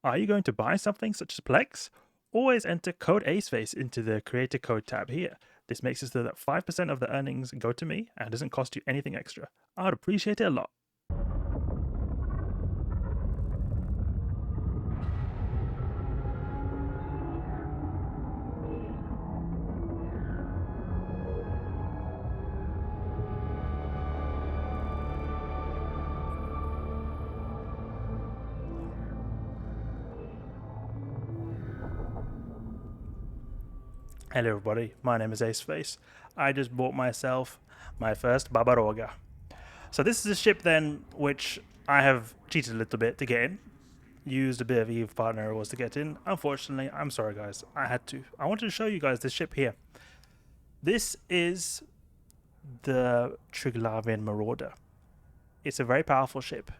Are you going to buy something such as Plex? Always enter code Aceface into the Creator Code tab here. This makes it so that 5% of the earnings go to me and doesn't cost you anything extra. I would appreciate it a lot. Hello everybody, my name is Aceface. I just bought myself my first Babaroga. So this is a ship then which I have cheated a little bit to get in. Used a bit of EVE partner was to get in. Unfortunately, I'm sorry guys, I had to. I wanted to show you guys this ship here. This is the TRIGLAVIAN Marauder. It's a very powerful ship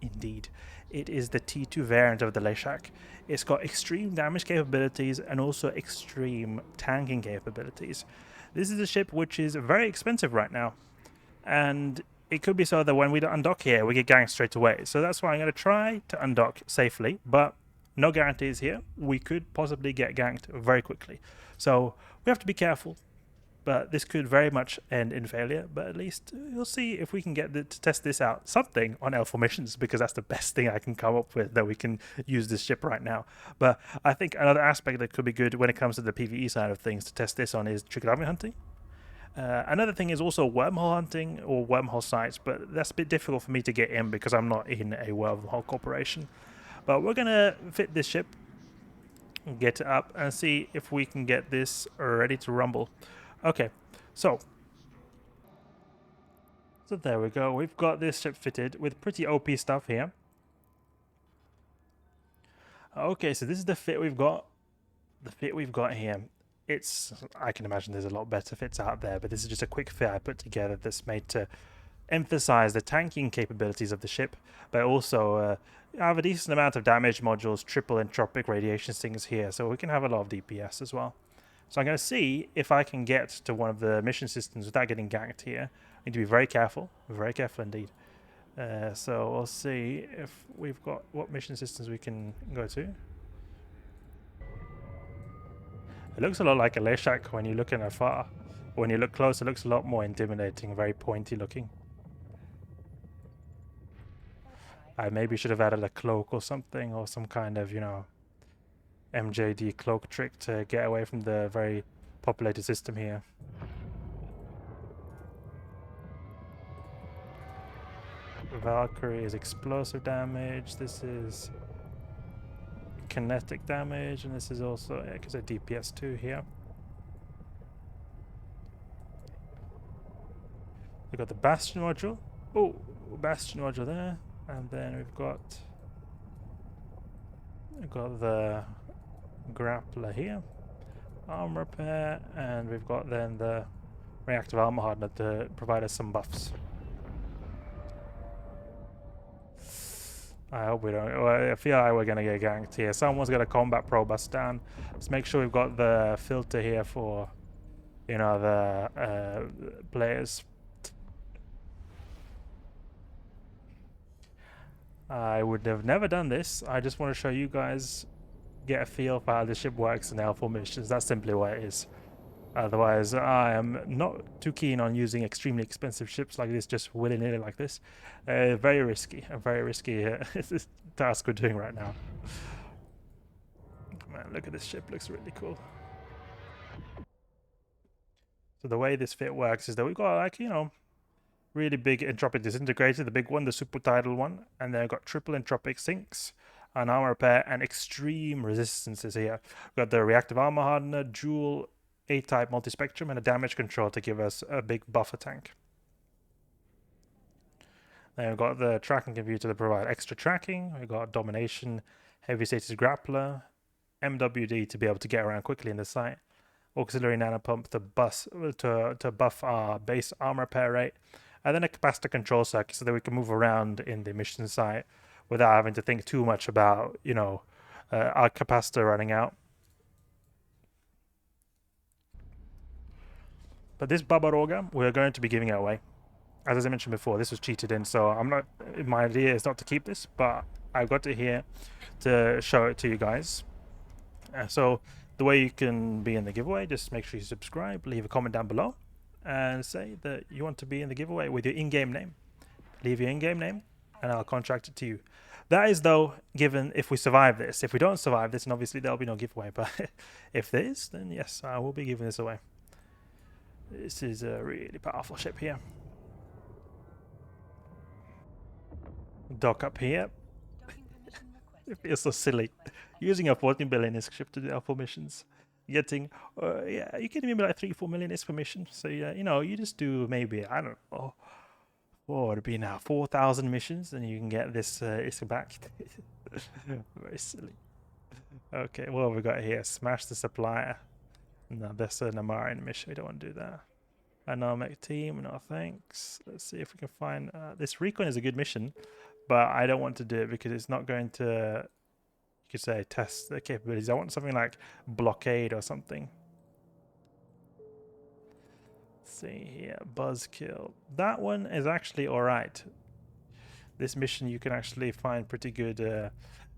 indeed. It is the T2 variant of the Leshak. It's got extreme damage capabilities and also extreme tanking capabilities. This is a ship which is very expensive right now, and it could be so that when we undock here, we get ganked straight away. So that's why I'm going to try to undock safely, but no guarantees here. We could possibly get ganked very quickly. So we have to be careful. But this could very much end in failure. But at least we'll see if we can get to test this out. Something on L formations, because that's the best thing I can come up with that we can use this ship right now. But I think another aspect that could be good when it comes to the PvE side of things to test this on is TRIGLAVIAN hunting. Another thing is also wormhole hunting or wormhole sites, but that's a bit difficult for me to get in because I'm not in a wormhole corporation. But we're going to fit this ship, get it up, and see if we can get this ready to rumble. Okay, so there we go. We've got this ship fitted with pretty OP stuff here. Okay, so this is the fit we've got. The fit we've got here. I can imagine there's a lot better fits out there, but this is just a quick fit I put together that's made to emphasize the tanking capabilities of the ship, but also have a decent amount of damage modules, triple entropic radiation stings here, so we can have a lot of DPS as well. So I'm going to see if I can get to one of the mission systems without getting ganked here. I need to be very careful indeed. So we'll see if we've got what mission systems we can go to. It looks a lot like a Leshak when you look in afar. When you look close, it looks a lot more intimidating, very pointy looking. I maybe should have added a cloak or something, or some kind of, you know, MJD cloak trick to get away from the very populated system here. Valkyrie is explosive damage, this is kinetic damage, and this is also, yeah, because of DPS 2 here. We've got the Bastion Module. Oh, Bastion Module there. And then we've got the Grappler here, armor repair, and we've got then the Reactive armor hardener to provide us some buffs. I hope we don't. Well, I feel like we're gonna get ganked here. Someone's gonna combat probe us down. Let's make sure we've got the filter here for, you know, the players. I would have never done this. I just want to show you guys, get a feel for how the ship works in L formations. That's simply what it is. Otherwise, I am not too keen on using extremely expensive ships like this, just willy-nilly like this. Very risky, a very risky task we're doing right now. Man, look at this ship, looks really cool. So the way this fit works is that we've got, like, you know, really big entropic disintegrator, the big one, the Supratidal one, and then I've got triple entropic sinks, an armor repair, and extreme resistances here. We've got the reactive armor hardener, dual A-type multispectrum, and a damage control to give us a big buffer tank. Then we've got the tracking computer to provide extra tracking. We've got Domination, heavy status grappler, MWD to be able to get around quickly in the site, auxiliary nano pump to buff our base armor repair rate, and then a capacitor control circuit so that we can move around in the mission site without having to think too much about, you know, our capacitor running out. But this Babaroga, we're going to be giving it away. As I mentioned before, this was cheated in, so I'm not. My idea is not to keep this, but I've got it here to show it to you guys. So the way you can be in the giveaway, just make sure you subscribe, leave a comment down below, and say that you want to be in the giveaway with your in-game name. Leave your in-game name, and I'll contract it to you. That is, though, given if we survive this. If we don't survive this, then obviously there'll be no giveaway. But if there is, then yes, I will be giving this away. This is a really powerful ship here. Dock up here. It feels so silly. Using a 14 billion ISK ship to do alpha missions. Getting, yeah, you can maybe like 3-4 million ISK per mission. So, yeah, you know, you just do maybe, I don't know, what would it be now? 4,000 missions, and you can get this ISK back. Very silly. Okay, what have we got here? Smash the supplier. No, that's a Namarian mission. We don't want to do that. Anomic team, no thanks. Let's see if we can find... this recon is a good mission, but I don't want to do it because it's not going to, you could say, test the capabilities. I want something like blockade or something. Let's see here, buzzkill. That one is actually alright. This mission you can actually find pretty good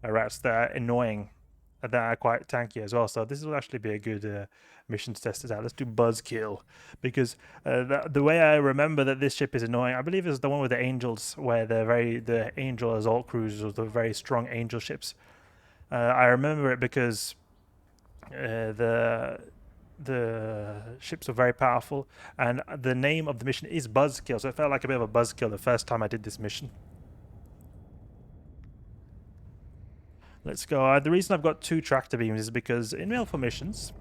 routes that are annoying, that are quite tanky as well. So this will actually be a good mission to test it out. Let's do buzzkill, because the way I remember that this ship is annoying, I believe is the one with the angels, where the angel assault cruisers, or the very strong angel ships. I remember it because the ships are very powerful, and the name of the mission is buzzkill, so it felt like a bit of a buzzkill the first time I did this mission. Let's go. The reason I've got 2 tractor beams is because in alpha missions,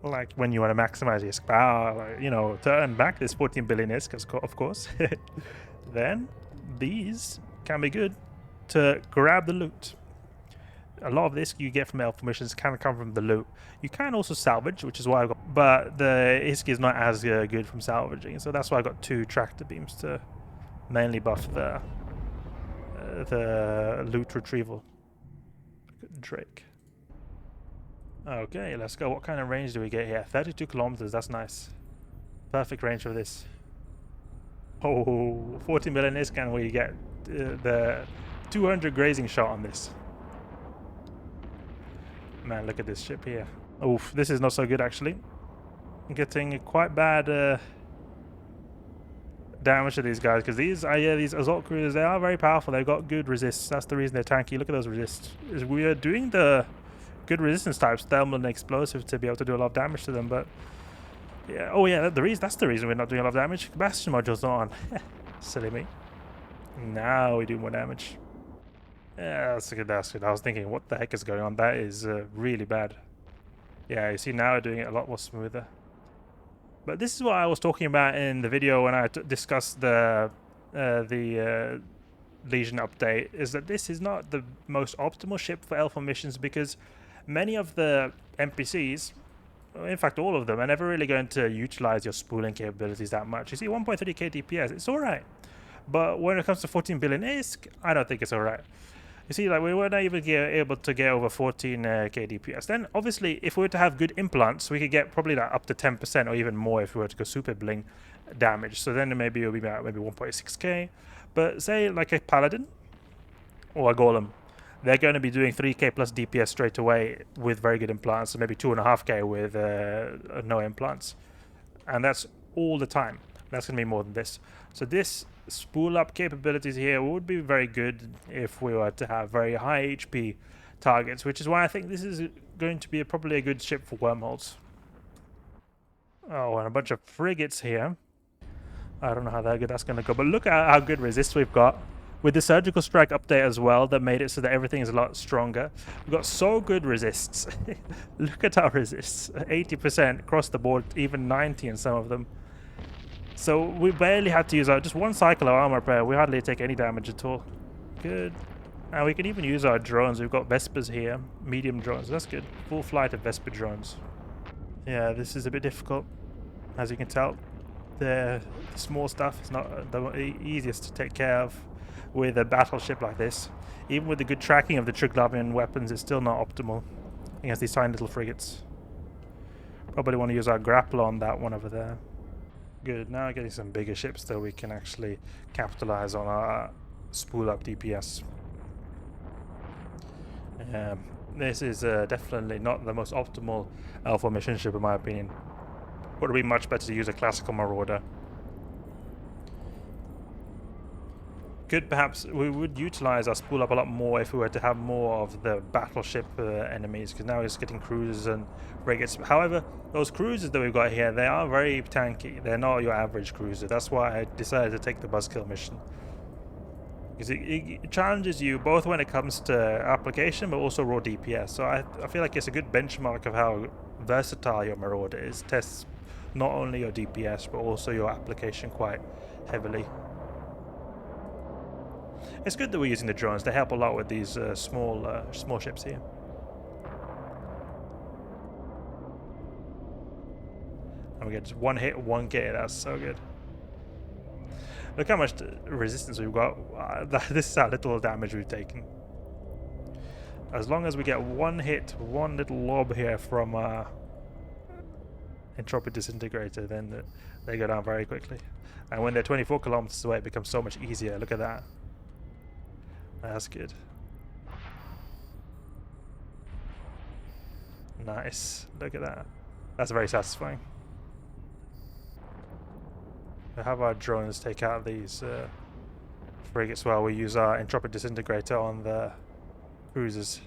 like when you want to maximize ISK power, like, you know, to earn back this 14 billion ISK, of course, then these can be good to grab the loot. A lot of this you get from alpha missions can come from the loot. You can also salvage, which is why I've got, but the ISK is not as good from salvaging, so that's why I got 2 tractor beams to mainly buff the loot retrieval. Drake. Okay, let's go. What kind of range do we get here? 32 kilometers, that's nice. Perfect range for this. Oh, 40 million ISK, and we get the 200 grazing shot on this. Man, look at this ship here. Oof, this is not so good actually. Getting quite bad damage to these guys, because these assault cruisers, they are very powerful. They've got good resists. That's the reason they're tanky. Look at those resists. We are doing the good resistance types, thermal and explosive, to be able to do a lot of damage to them. But yeah, oh yeah, that's the reason we're not doing a lot of damage. Bastion Module's not on. Silly me. Now we do more damage. Yeah, that's good. That's good. I was thinking, what the heck is going on? That is really bad. Yeah, you see now we're doing it a lot more smoother. But this is what I was talking about in the video when I discussed the Legion update, is that this is not the most optimal ship for alpha missions, because many of the NPCs, in fact all of them, are never really going to utilize your spooling capabilities that much. You see 1.30k DPS, it's alright. But when it comes to 14 billion ISK, I don't think it's alright. You see, like, we weren't even able to get over 14k DPS. Then, obviously, if we were to have good implants, we could get probably like up to 10% or even more if we were to go super bling damage. So then maybe it would be about maybe 1.6k. But say like a paladin or a golem, they're going to be doing 3k plus DPS straight away with very good implants, so maybe 2.5k with no implants. And that's all the time. That's going to be more than this. So this spool up capabilities here would be very good if we were to have very high HP targets, which is why I think this is going to be probably a good ship for wormholes. Oh, and a bunch of frigates here. I don't know how good that's going to go, but look at how good resist we've got. With the surgical strike update as well, that made it so that everything is a lot stronger. We've got so good resists. Look at our resists. 80% across the board, even 90 in some of them. So we barely had to use just one cycle of armor repair. We hardly take any damage at all. Good. And we can even use our drones. We've got Vespers here. Medium drones. That's good. Full flight of Vesper drones. Yeah, this is a bit difficult. As you can tell, the small stuff is not the easiest to take care of with a battleship like this. Even with the good tracking of the TRIGLAVIAN weapons, it's still not optimal against these tiny little frigates. Probably want to use our Grappler on that one over there. Good, now getting some bigger ships that we can actually capitalize on our spool up DPS. This is definitely not the most optimal alpha mission ship in my opinion. Would be much better to use a classical Marauder. Could perhaps we would utilize our spool up a lot more if we were to have more of the battleship enemies, because now it's getting cruisers and frigates. However, those cruisers that we've got here, they are very tanky. They're not your average cruiser. That's why I decided to take the buzzkill mission, because it challenges you both when it comes to application but also raw DPS. So I feel like it's a good benchmark of how versatile your Marauder is. Tests not only your DPS but also your application quite heavily. It's good that we're using the drones. They help a lot with these small ships here. And we get just one hit, 1k. That's so good. Look how much resistance we've got. This is how little damage we've taken. As long as we get one hit, one little lob here from Entropic Disintegrator, then they go down very quickly. And when they're 24 kilometers away, it becomes so much easier. Look at that. That's good. Nice. Look at that. That's very satisfying. We'll have our drones take out these frigates while we use our Entropic Disintegrator on the cruisers.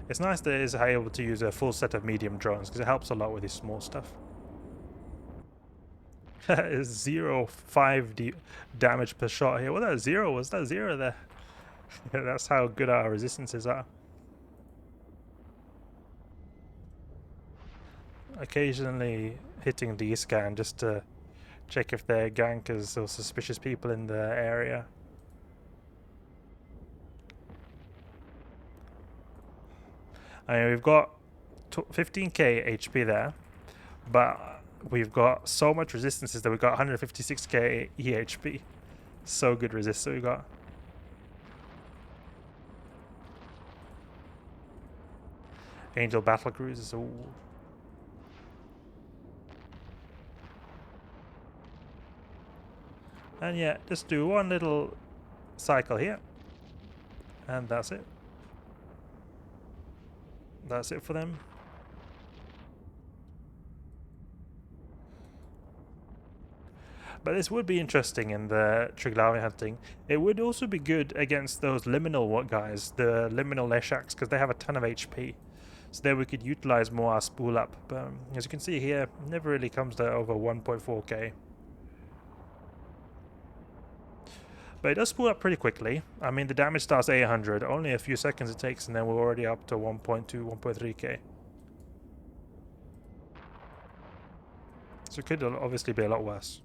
It's nice that it's able to use a full set of medium drones, because it helps a lot with this small stuff. 0.5 damage per shot here. Well, that zero was that zero there. That's how good our resistances are. Occasionally hitting D-scan just to check if they're gankers or suspicious people in the area. I mean, we've got 15k HP there, but we've got so much resistances that we've got 156k EHP. So good resist that we got. Angel battle cruisers. Ooh. And yeah, just do one little cycle here. And that's it. That's it for them. But this would be interesting in the TRIGLAVIAN hunting. It would also be good against those liminal guys, the liminal Leshaks, because they have a ton of HP. So there we could utilize more our spool up. But as you can see here, it never really comes to over 1.4k. But it does spool up pretty quickly. I mean, the damage starts 800, only a few seconds it takes, and then we're already up to 1.2, 1.3k. So it could obviously be a lot worse.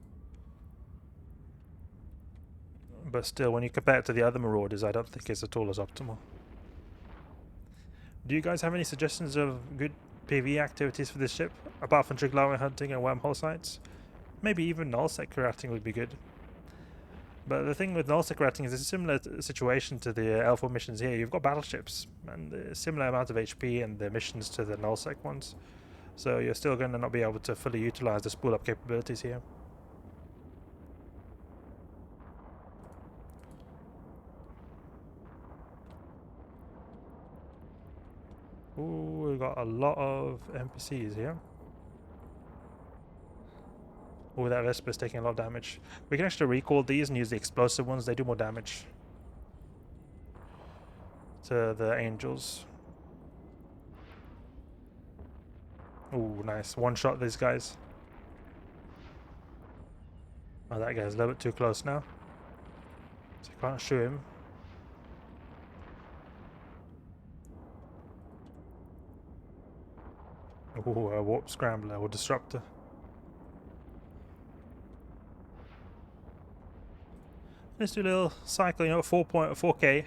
But still, when you compare it to the other Marauders, I don't think it's at all as optimal. Do you guys have any suggestions of good PvE activities for this ship, apart from TRIGLAVIAN hunting and wormhole sites? Maybe even nullsec ratting would be good. But the thing with nullsec ratting is it's a similar situation to the L4 missions here. You've got battleships and a similar amount of HP and the missions to the nullsec ones. So you're still going to not be able to fully utilize the spool up capabilities here. Ooh, we've got a lot of NPCs here. Oh, that Vesper's taking a lot of damage. We can actually recall these and use the explosive ones. They do more damage to the angels. Ooh, nice. One shot these guys. Oh, that guy's a little bit too close now. So I can't shoot him. Ooh, a warp scrambler or disruptor. Let's do a little cycle, you know, 4k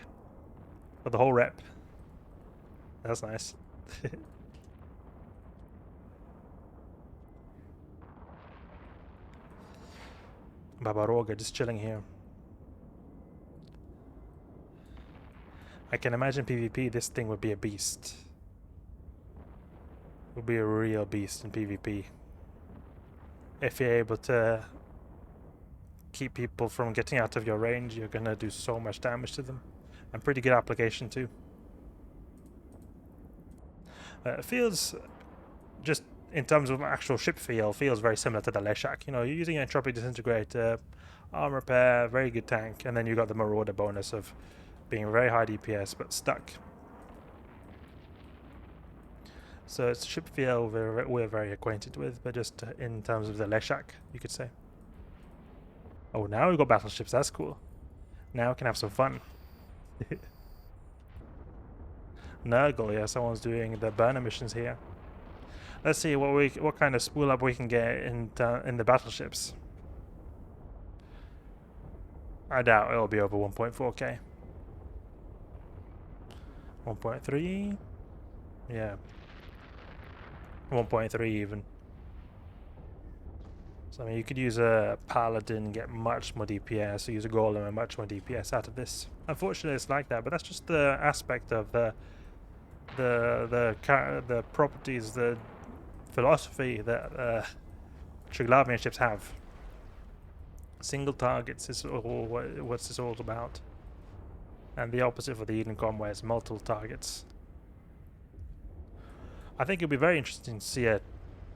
for the whole rep. That's nice. Babaroga just chilling here. I can imagine PvP, this thing would be a beast. Would be a real beast in PvP. If you're able to keep people from getting out of your range, you're going to do so much damage to them. And pretty good application too. It feels, just in terms of actual ship feel, feels very similar to the Leshak. You know, you're using Entropic Disintegrator, armor repair, very good tank, and then you got the Marauder bonus of being very high DPS but stuck. So it's a ship feel we're very acquainted with, but just in terms of the Leshak, you could say. Oh, now we've got battleships, that's cool. Now we can have some fun. Nurgle, yeah, someone's doing the burner missions here. Let's see what kind of spool up we can get in the battleships. I doubt it'll be over 1.4k. 1.3? Yeah. 1.3 even. So I mean, you could use a Paladin and get much more DPS, or use a Golem and much more DPS out of this. Unfortunately, it's like that, but that's just the aspect of the properties, the philosophy that TRIGLAVIAN ships have. Single targets is all what's this all about, and the opposite for the EVEOnline, where it's multiple targets. I think it'd be very interesting to see an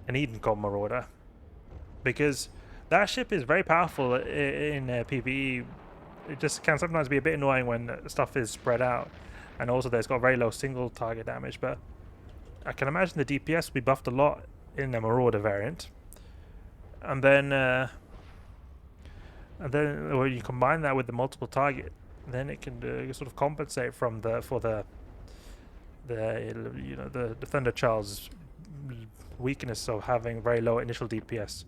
EVEOnline Marauder, because that ship is very powerful in PvE. It just can sometimes be a bit annoying when stuff is spread out, and also there's got very low single target damage, but I can imagine the DPS will be buffed a lot in the Marauder variant. And then when you combine that with the multiple target, then it can sort of compensate from the Thunder Child's weakness of having very low initial DPS.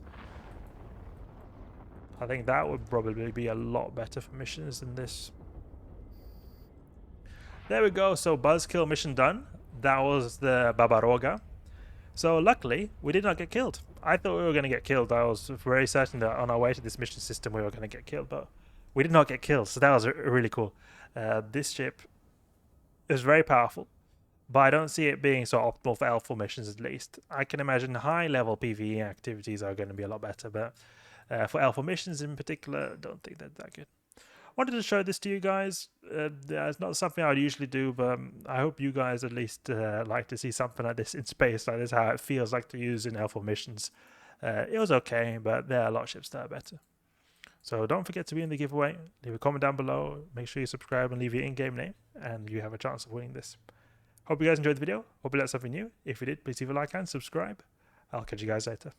I think that would probably be a lot better for missions than this. There we go, so buzzkill mission done. That was the Babaroga. So luckily, we did not get killed. I thought we were going to get killed. I was very certain that on our way to this mission system we were going to get killed, but we did not get killed, so that was really cool. This ship is very powerful, but I don't see it being so optimal for L4 missions at least. I can imagine high-level PvE activities are going to be a lot better, but for L4 missions in particular, I don't think they're that good. Wanted to show this to you guys. It's not something I would usually do, but I hope you guys at least like to see something like this in space, like this, how it feels like to use in L4 missions. It was okay, but there are a lot of ships that are better. So don't forget to be in the giveaway. Leave a comment down below. Make sure you subscribe and leave your in-game name, and you have a chance of winning this. Hope you guys enjoyed the video. Hope you learned something new. If you did, please leave a like and subscribe. I'll catch you guys later.